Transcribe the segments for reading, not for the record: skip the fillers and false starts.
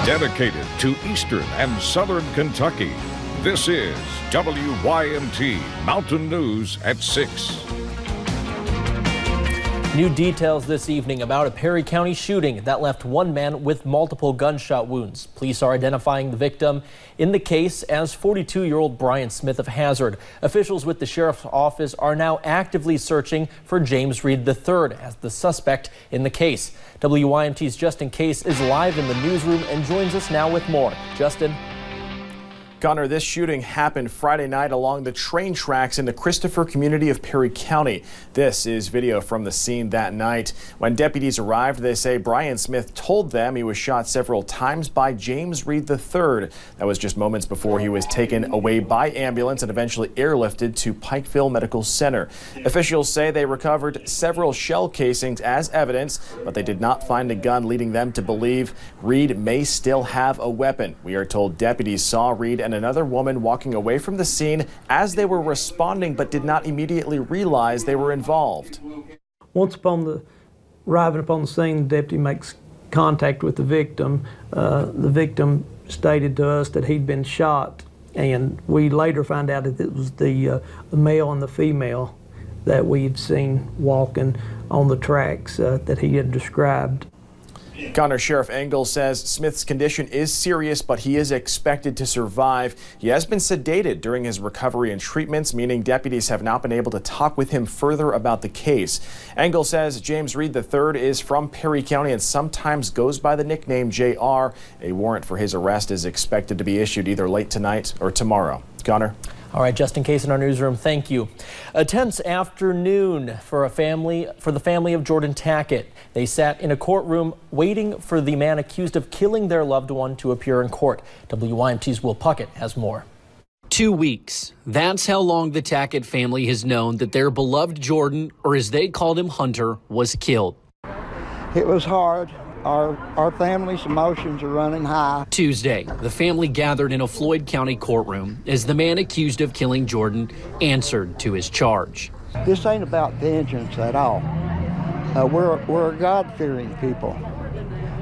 Dedicated to Eastern and Southern Kentucky, this is WYMT Mountain News at 6. New details this evening about a Perry County shooting that left one man with multiple gunshot wounds. Police are identifying the victim in the case as 42-year-old Brian Smith of Hazard. Officials with the sheriff's office are now actively searching for James Reed III as the suspect in the case. WYMT's Justin Case is live in the newsroom and joins us now with more. Justin. Connor, this shooting happened Friday night along the train tracks in the Christopher community of Perry County. This is video from the scene that night. When deputies arrived, they say Brian Smith told them he was shot several times by James Reed III. That was just moments before he was taken away by ambulance and eventually airlifted to Pikeville Medical Center. Officials say they recovered several shell casings as evidence, but they did not find a gun, leading them to believe Reed may still have a weapon. We are told deputies saw Reed and another woman walking away from the scene as they were responding, but did not immediately realize they were involved. Once arriving upon the scene, the deputy makes contact with the victim. The victim stated to us that he'd been shot, and we later found out that it was the male and the female that we had seen walking on the tracks that he had described. Connor, Sheriff Engel says Smith's condition is serious, but he is expected to survive. He has been sedated during his recovery and treatments, meaning deputies have not been able to talk with him further about the case. Engel says James Reed III is from Perry County and sometimes goes by the nickname JR. A warrant for his arrest is expected to be issued either late tonight or tomorrow. Connor. All right, Justin Case in our newsroom, thank you. A tense afternoon for the family of Jordan Tackett. They sat in a courtroom waiting for the man accused of killing their loved one to appear in court. WYMT's Will Puckett has more. 2 weeks. That's how long the Tackett family has known that their beloved Jordan, or as they called him, Hunter, was killed. It was hard. Our family's emotions are running high. Tuesday, the family gathered in a Floyd County courtroom as the man accused of killing Jordan answered to his charge. This ain't about vengeance at all. We're a God-fearing people.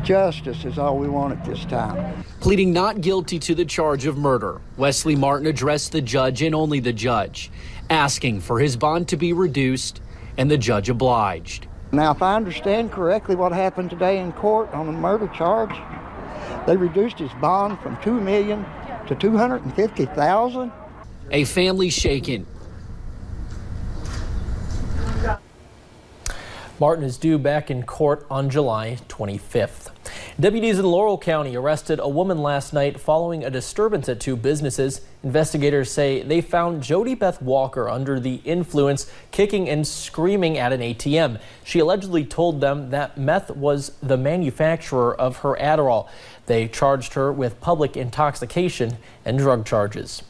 Justice is all we want at this time. Pleading not guilty to the charge of murder, Wesley Martin addressed the judge and only the judge, asking for his bond to be reduced, and the judge obliged. Now, if I understand correctly what happened today in court on a murder charge, they reduced his bond from $2 million to $250,000. A family shaken. Martin is due back in court on July 25th. Deputies in Laurel County arrested a woman last night following a disturbance at two businesses. Investigators say they found Jody Beth Walker under the influence, kicking and screaming at an ATM. She allegedly told them that meth was the manufacturer of her Adderall. They charged her with public intoxication and drug charges.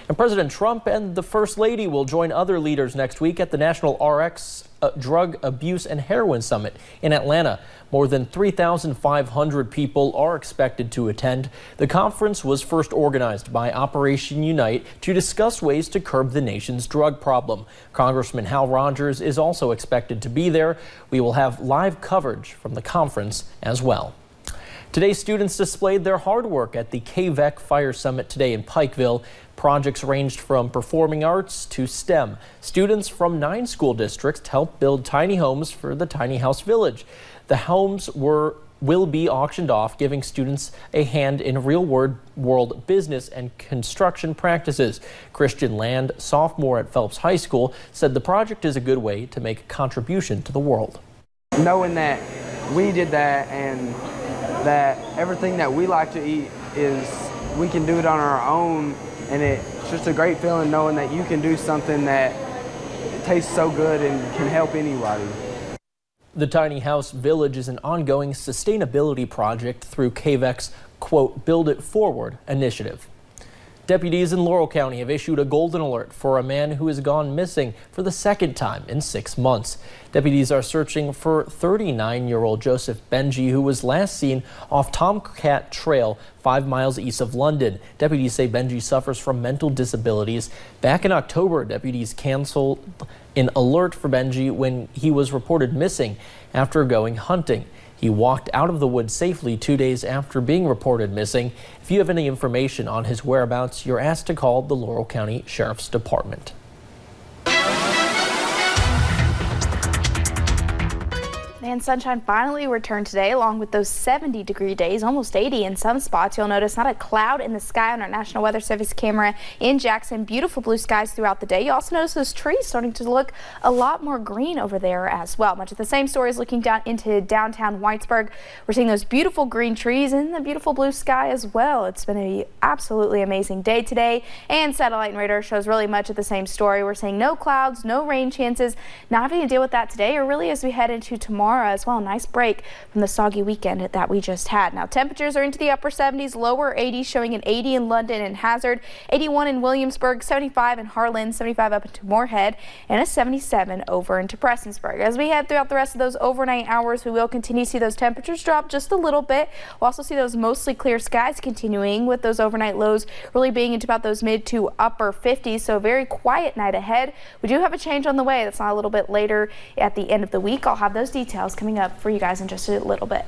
And President Trump and the First Lady will join other leaders next week at the National RX Drug Abuse and Heroin Summit in Atlanta. More than 3,500 people are expected to attend. The conference was first organized by Operation Unite to discuss ways to curb the nation's drug problem. Congressman Hal Rogers is also expected to be there. We will have live coverage from the conference as well. Today, students displayed their hard work at the KVEC Fire Summit today in Pikeville. Projects ranged from performing arts to STEM. Students from 9 school districts helped build tiny homes for the Tiny House Village. The homes will be auctioned off, giving students a hand in real-world business and construction practices. Christian Land, sophomore at Phelps High School, said the project is a good way to make a contribution to the world. Knowing that we did that and that everything that we like to eat we can do it on our own, and it's just a great feeling knowing that you can do something that tastes so good and can help anybody. The Tiny House Village is an ongoing sustainability project through KVEC's, quote, Build It Forward initiative. Deputies in Laurel County have issued a golden alert for a man who has gone missing for the second time in 6 months. Deputies are searching for 39-year-old Joseph Benji, who was last seen off Tomcat Trail 5 miles east of London. Deputies say Benji suffers from mental disabilities. Back in October, deputies canceled an alert for Benji when he was reported missing after going hunting. He walked out of the woods safely 2 days after being reported missing. If you have any information on his whereabouts, you're asked to call the Laurel County Sheriff's Department. And sunshine finally returned today, along with those 70-degree days, almost 80 in some spots. You'll notice not a cloud in the sky on our National Weather Service camera in Jackson. Beautiful blue skies throughout the day. You also notice those trees starting to look a lot more green over there as well. Much of the same story is looking down into downtown Whitesburg. We're seeing those beautiful green trees and the beautiful blue sky as well. It's been an absolutely amazing day today, and satellite and radar shows really much of the same story. We're seeing no clouds, no rain chances, not having to deal with that today or really as we head into tomorrow as well. Nice break from the soggy weekend that we just had. Now temperatures are into the upper 70s, lower 80s, showing an 80 in London and Hazard, 81 in Williamsburg, 75 in Harlan, 75 up into Moorhead, and a 77 over into Prestonsburg. As we head throughout the rest of those overnight hours, we will continue to see those temperatures drop just a little bit. We'll also see those mostly clear skies continuing, with those overnight lows really being into about those mid to upper 50s. So a very quiet night ahead. We do have a change on the way. That's not a little bit later at the end of the week. I'll have those details coming up for you guys in just a little bit.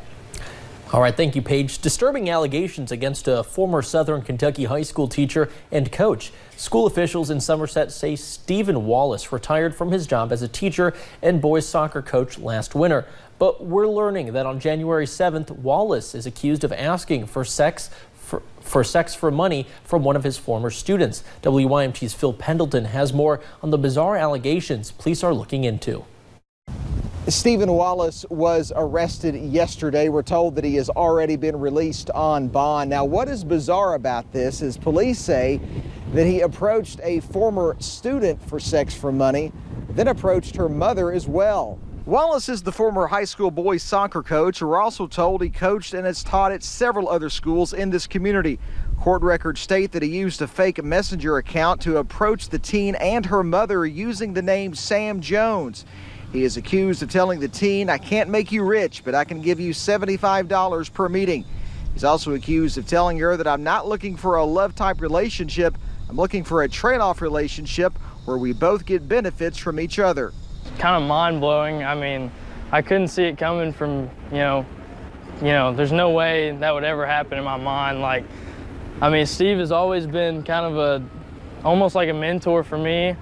All right, thank you, Paige. Disturbing allegations against a former Southern Kentucky high school teacher and coach. School officials in Somerset say Stephen Wallace retired from his job as a teacher and boys soccer coach last winter. But we're learning that on January 7th, Wallace is accused of asking for sex for money from one of his former students. WYMT's Phil Pendleton has more on the bizarre allegations police are looking into. Stephen Wallace was arrested yesterday. We're told that he has already been released on bond. Now, what is bizarre about this is police say that he approached a former student for sex for money, then approached her mother as well. Wallace is the former high school boys soccer coach. We're also told he coached and has taught at several other schools in this community. Court records state that he used a fake messenger account to approach the teen and her mother using the name Sam Jones. He is accused of telling the teen, "I can't make you rich, but I can give you $75 per meeting." He's also accused of telling her that I'm not looking for a love-type relationship. I'm looking for a trade-off relationship where we both get benefits from each other. Kind of mind-blowing. I mean, I couldn't see it coming from, you know, there's no way that would ever happen in my mind. Like, I mean, Steve has always been kind of almost like a mentor for me.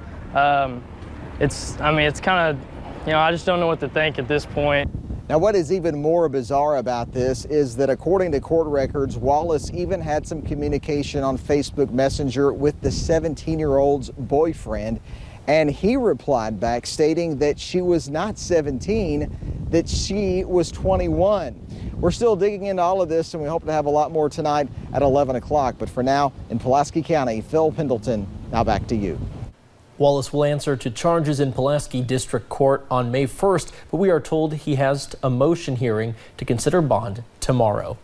It's kind of, I just don't know what to think at this point. Now, what is even more bizarre about this is that according to court records, Wallace even had some communication on Facebook Messenger with the 17-year-old's boyfriend, and he replied back stating that she was not 17, that she was 21. We're still digging into all of this, and we hope to have a lot more tonight at 11 o'clock. But for now, in Pulaski County, Phil Pendleton, now back to you. Wallace will answer to charges in Pulaski District Court on May 1st, but we are told he has a motion hearing to consider bond tomorrow.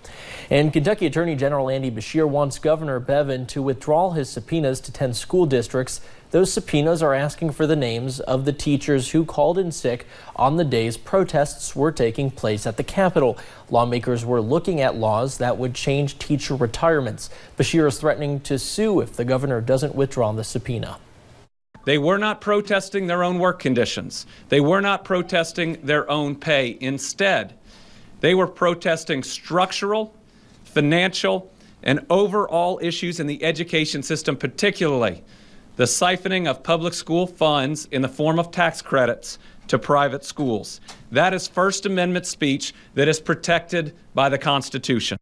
And Kentucky Attorney General Andy Beshear wants Governor Bevin to withdraw his subpoenas to 10 school districts. Those subpoenas are asking for the names of the teachers who called in sick on the days protests were taking place at the Capitol. Lawmakers were looking at laws that would change teacher retirements. Beshear is threatening to sue if the governor doesn't withdraw the subpoena. They were not protesting their own work conditions. They were not protesting their own pay. Instead, they were protesting structural, financial, and overall issues in the education system, particularly the siphoning of public school funds in the form of tax credits to private schools. That is First Amendment speech that is protected by the Constitution.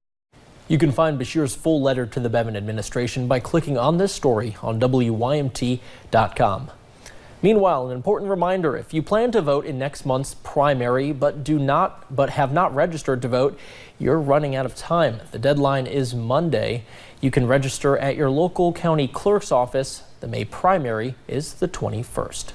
You can find Beshear's full letter to the Bevin administration by clicking on this story on WYMT.com. Meanwhile, an important reminder: if you plan to vote in next month's primary but have not registered to vote, you're running out of time. The deadline is Monday. You can register at your local county clerk's office. The May primary is the 21st.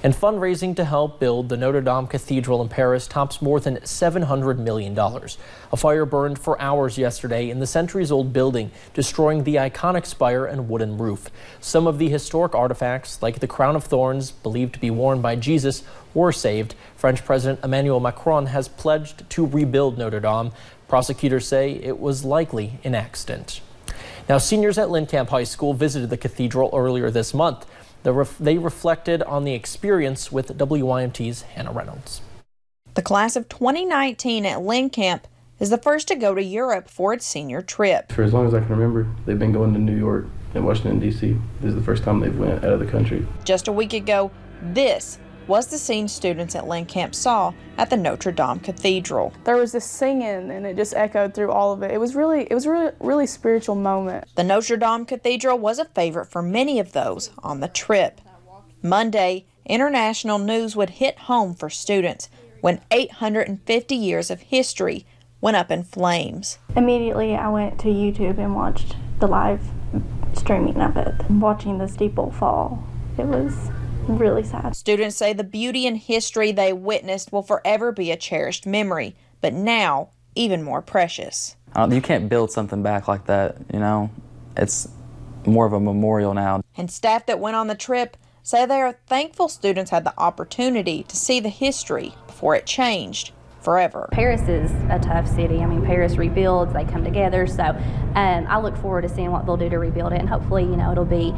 And fundraising to help build the Notre Dame Cathedral in Paris tops more than $700 million. A fire burned for hours yesterday in the centuries-old building, destroying the iconic spire and wooden roof. Some of the historic artifacts, like the crown of thorns believed to be worn by Jesus, were saved. French President Emmanuel Macron has pledged to rebuild Notre Dame. Prosecutors say it was likely an accident. Now, seniors at Lincamp High School visited the cathedral earlier this month. They reflected on the experience with WYMT's Hannah Reynolds. The class of 2019 at Lynn Camp is the first to go to Europe for its senior trip. For as long as I can remember, they've been going to New York and Washington, D.C. This is the first time they've went out of the country. Just a week ago, this was the scene students at Lynn Camp saw at the Notre Dame Cathedral. There was this singing and it just echoed through all of it. It was a really spiritual moment. The Notre Dame Cathedral was a favorite for many of those on the trip. Monday, international news would hit home for students when 850 years of history went up in flames. Immediately I went to YouTube and watched the live streaming of it. Watching the steeple fall, it was really sad. Students say the beauty and history they witnessed will forever be a cherished memory, but now even more precious. You can't build something back like that, you know? It's more of a memorial now. And staff that went on the trip say they are thankful students had the opportunity to see the history before it changed forever. Paris is a tough city. I mean, Paris rebuilds, they come together, so I look forward to seeing what they'll do to rebuild it, and hopefully, you know, it'll be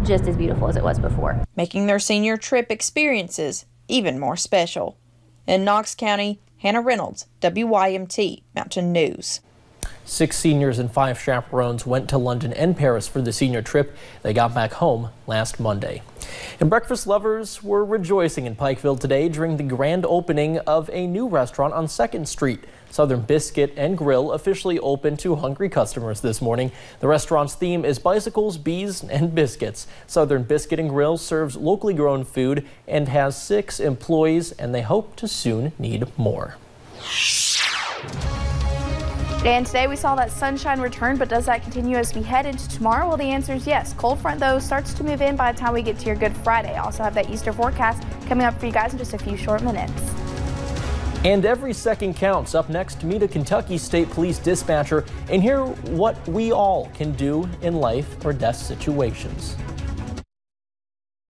just as beautiful as it was before. Making their senior trip experiences even more special. In Knox County, Hannah Reynolds, WYMT Mountain News. 6 seniors and 5 chaperones went to London and Paris for the senior trip. They got back home last Monday. And breakfast lovers were rejoicing in Pikeville today during the grand opening of a new restaurant on 2nd Street. Southern Biscuit and Grill officially opened to hungry customers this morning. The restaurant's theme is bicycles, bees, and biscuits. Southern Biscuit and Grill serves locally grown food and has 6 employees, and they hope to soon need more. And today we saw that sunshine return, but does that continue as we head into tomorrow? Well, the answer is yes. Cold front, though, starts to move in by the time we get to your Good Friday. Also have that Easter forecast coming up for you guys in just a few short minutes. And every second counts. Up next, meet a Kentucky State Police dispatcher and hear what we all can do in life or death situations.